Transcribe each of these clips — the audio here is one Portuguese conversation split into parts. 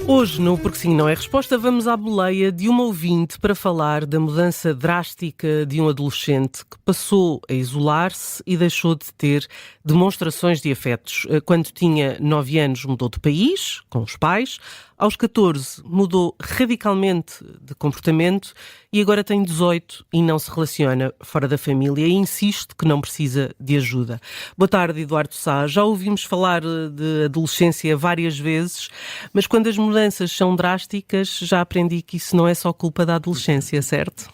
Hoje, no Porque Sim Não É Resposta, vamos à boleia de uma ouvinte para falar da mudança drástica de um adolescente que passou a isolar-se e deixou de ter demonstrações de afetos. Quando tinha 9 anos, mudou de país, com os pais. Aos 14, mudou radicalmente de comportamento e agora tem 18 e não se relaciona fora da família e insiste que não precisa de ajuda. Boa tarde, Eduardo Sá. Já ouvimos falar de adolescência várias vezes, mas quando as mudanças são drásticas, já aprendi que isso não é só culpa da adolescência, certo?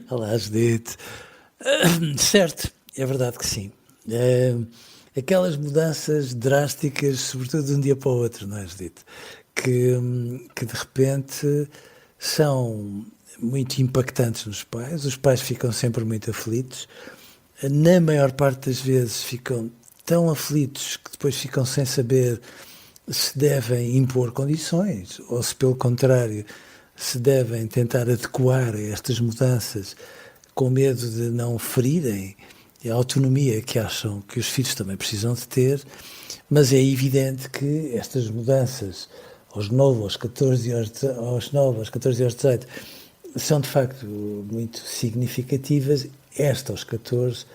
Olá, Judite. Certo, é verdade que sim. Aquelas mudanças drásticas, sobretudo de um dia para o outro, não é, Judite? Que de repente são muito impactantes nos pais. Os pais ficam sempre muito aflitos. Na maior parte das vezes ficam tão aflitos que depois ficam sem saber se devem impor condições ou se, pelo contrário, se devem tentar adequar a estas mudanças com medo de não ferirem a autonomia que acham que os filhos também precisam de ter. Mas é evidente que estas mudanças aos 9, aos 14 e aos 18 são de facto muito significativas. Esta aos 14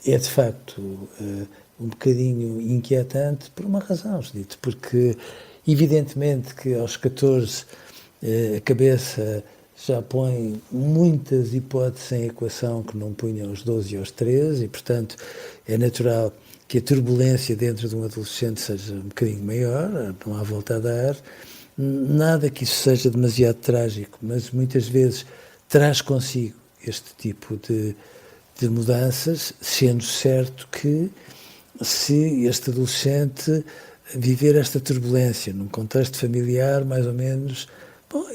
é de facto um bocadinho inquietante por uma razão, Judito, porque evidentemente que aos 14 a cabeça já põe muitas hipóteses em equação que não punha aos 12 e aos 13 e, portanto, é natural que a turbulência dentro de um adolescente seja um bocadinho maior, não há volta a dar. Nada que isso seja demasiado trágico, mas muitas vezes traz consigo este tipo de mudanças, sendo certo que se este adolescente viver esta turbulência num contexto familiar mais ou menos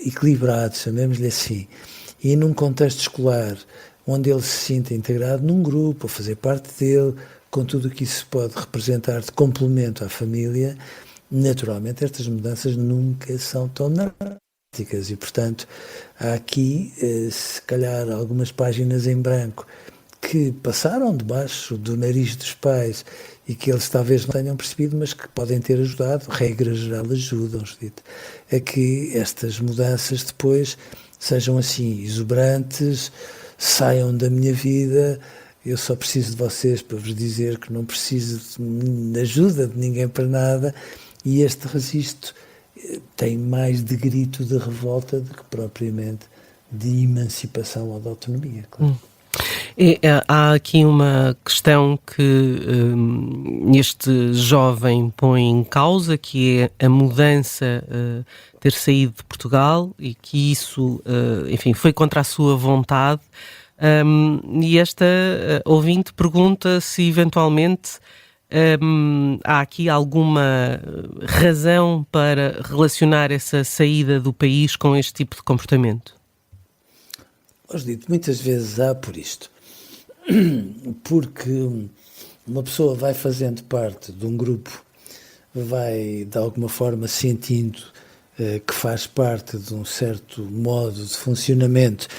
equilibrado, chamemos-lhe assim, e num contexto escolar onde ele se sinta integrado num grupo, a fazer parte dele, com tudo o que isso pode representar de complemento à família, naturalmente estas mudanças nunca são tão drásticas e, portanto, há aqui, se calhar, algumas páginas em branco que passaram debaixo do nariz dos pais e que eles talvez não tenham percebido, mas que podem ter ajudado, regra geral ajudam, a que estas mudanças depois sejam assim exuberantes, saiam da minha vida. Eu só preciso de vocês para vos dizer que não preciso de ajuda de ninguém para nada, e este registro tem mais de grito de revolta do que propriamente de emancipação ou de autonomia, claro. Há aqui uma questão que este jovem põe em causa, que é a mudança, ter saído de Portugal e que isso, enfim, foi contra a sua vontade. E esta ouvinte pergunta se eventualmente há aqui alguma razão para relacionar essa saída do país com este tipo de comportamento. Dito, muitas vezes há por isto, porque uma pessoa vai fazendo parte de um grupo, vai de alguma forma sentindo que faz parte de um certo modo de funcionamento,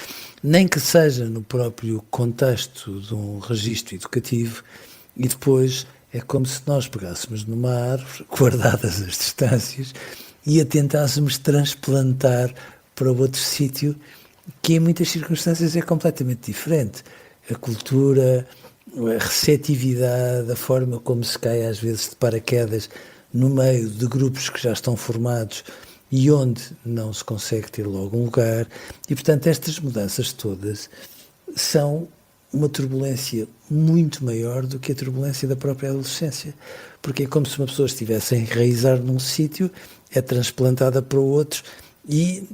nem que seja no próprio contexto de um registro educativo, e depois é como se nós pegássemos numa árvore, guardadas as distâncias, e a tentássemos transplantar para outro sítio que em muitas circunstâncias é completamente diferente. A cultura, a receptividade, a forma como se cai às vezes de paraquedas no meio de grupos que já estão formados e onde não se consegue ter logo um lugar. E, portanto, estas mudanças todas são uma turbulência muito maior do que a turbulência da própria adolescência, porque é como se uma pessoa estivesse a enraizar num sítio, é transplantada para o outro e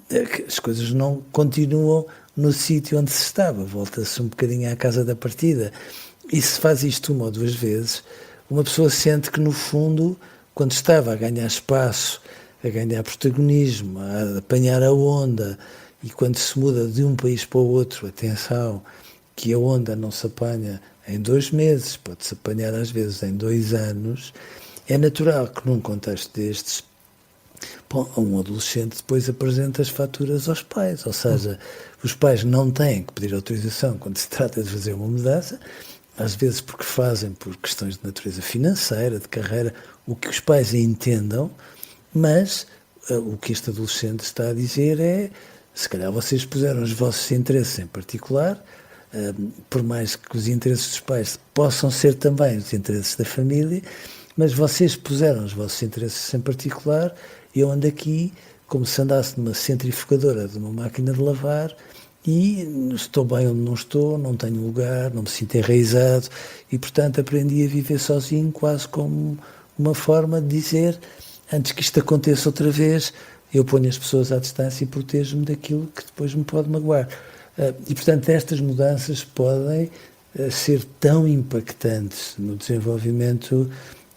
as coisas não continuam no sítio onde se estava, volta-se um bocadinho à casa da partida. E se faz isto uma ou duas vezes, uma pessoa sente que, no fundo, quando estava a ganhar espaço, a ganhar protagonismo, a apanhar a onda, e quando se muda de um país para o outro, atenção, que a onda não se apanha em 2 meses, pode-se apanhar às vezes em 2 anos, é natural que num contexto destes, um adolescente depois apresenta as faturas aos pais, ou seja, os pais não têm que pedir autorização quando se trata de fazer uma mudança, às vezes porque fazem por questões de natureza financeira, de carreira, o que os pais entendam, mas o que este adolescente está a dizer é, se calhar vocês puseram os vossos interesses em particular, por mais que os interesses dos pais possam ser também os interesses da família, mas vocês puseram os vossos interesses em particular, e eu ando aqui como se andasse numa centrifugadora de uma máquina de lavar, e estou bem onde não estou, não tenho lugar, não me sinto enraizado, e portanto aprendi a viver sozinho, quase como uma forma de dizer, antes que isto aconteça outra vez, eu ponho as pessoas à distância e protejo-me daquilo que depois me pode magoar. E portanto estas mudanças podem ser tão impactantes no desenvolvimento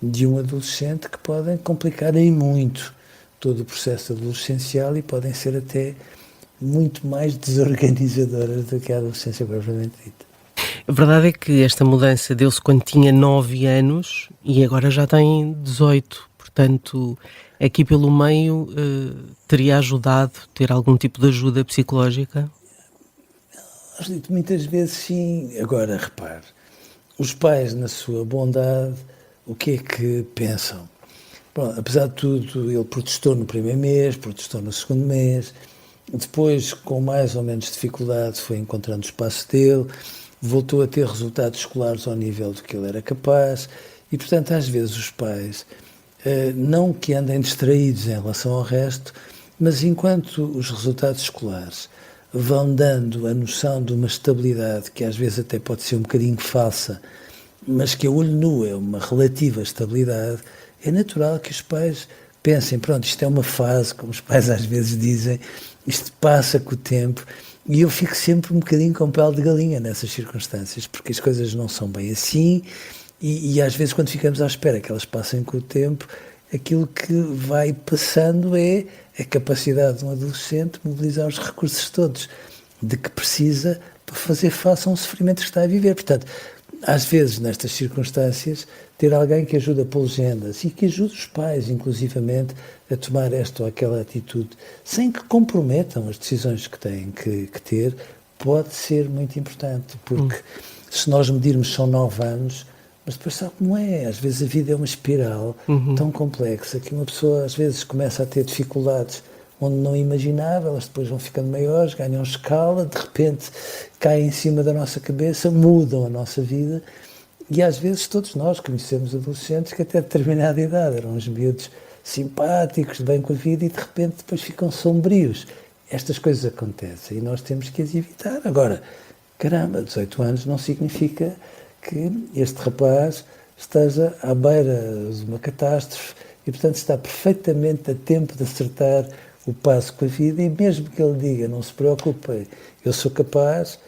de um adolescente que podem complicar em muito todo o processo adolescencial e podem ser até muito mais desorganizadoras do que a adolescência propriamente dita. A verdade é que esta mudança deu-se quando tinha 9 anos e agora já tem 18. Portanto, aqui pelo meio teria ajudado ter algum tipo de ajuda psicológica? Muitas vezes sim. Agora, repare, os pais, na sua bondade, o que é que pensam? Bom, apesar de tudo, ele protestou no primeiro mês, protestou no segundo mês, depois, com mais ou menos dificuldade, foi encontrando o espaço dele, voltou a ter resultados escolares ao nível do que ele era capaz, e, portanto, às vezes os pais, não que andem distraídos em relação ao resto, mas enquanto os resultados escolares vão dando a noção de uma estabilidade que às vezes até pode ser um bocadinho falsa, mas que a olho nu é uma relativa estabilidade, é natural que os pais pensem, pronto, isto é uma fase, como os pais às vezes dizem, isto passa com o tempo, e eu fico sempre um bocadinho com pele de galinha nessas circunstâncias, porque as coisas não são bem assim, e às vezes quando ficamos à espera que elas passem com o tempo, aquilo que vai passando é a capacidade de um adolescente mobilizar os recursos todos de que precisa para fazer face a um sofrimento que está a viver. Portanto, às vezes, nestas circunstâncias, ter alguém que ajude a pôr legendas e que ajude os pais, inclusivamente, a tomar esta ou aquela atitude, sem que comprometam as decisões que têm que ter, pode ser muito importante, porque se nós medirmos são 9 anos, mas depois sabe como é, às vezes a vida é uma espiral tão complexa que uma pessoa às vezes começa a ter dificuldades onde não imaginava, elas depois vão ficando maiores, ganham escala, de repente caem em cima da nossa cabeça, mudam a nossa vida, e às vezes todos nós conhecemos adolescentes que até determinada idade eram uns miúdos simpáticos, de bem com a vida, e de repente depois ficam sombrios. Estas coisas acontecem e nós temos que as evitar. Agora, caramba, 18 anos não significa que este rapaz esteja à beira de uma catástrofe e, portanto, está perfeitamente a tempo de acertar o passo com a vida, e mesmo que ele diga, não se preocupem, eu sou capaz,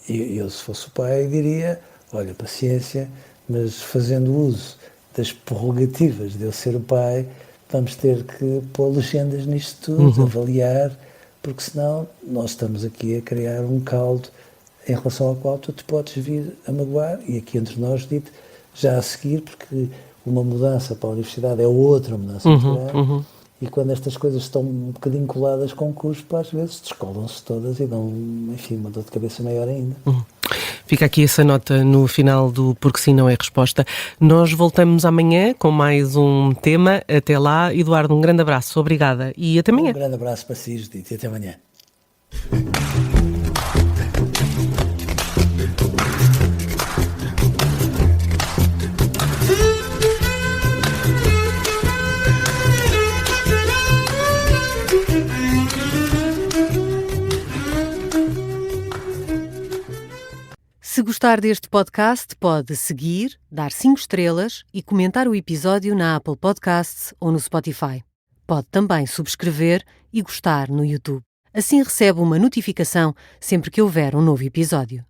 eu se fosse o pai diria, olha, paciência, mas fazendo uso das prerrogativas de eu ser o pai, vamos ter que pôr legendas nisto tudo, avaliar, porque senão nós estamos aqui a criar um caldo em relação ao qual tu te podes vir a magoar, e aqui entre nós dito, já a seguir, porque uma mudança para a universidade é outra mudança muito grande, e quando estas coisas estão um bocadinho coladas com cuspo, às vezes descolam-se todas e dão, enfim, uma dor de cabeça maior ainda. Fica aqui essa nota no final do Porque Sim Não É Resposta. Nós voltamos amanhã com mais um tema. Até lá, Eduardo, um grande abraço, obrigada e até amanhã. Um grande abraço para si, Judite, e até amanhã. Se gostar deste podcast, pode seguir, dar 5 estrelas e comentar o episódio na Apple Podcasts ou no Spotify. Pode também subscrever e gostar no YouTube. Assim recebe uma notificação sempre que houver um novo episódio.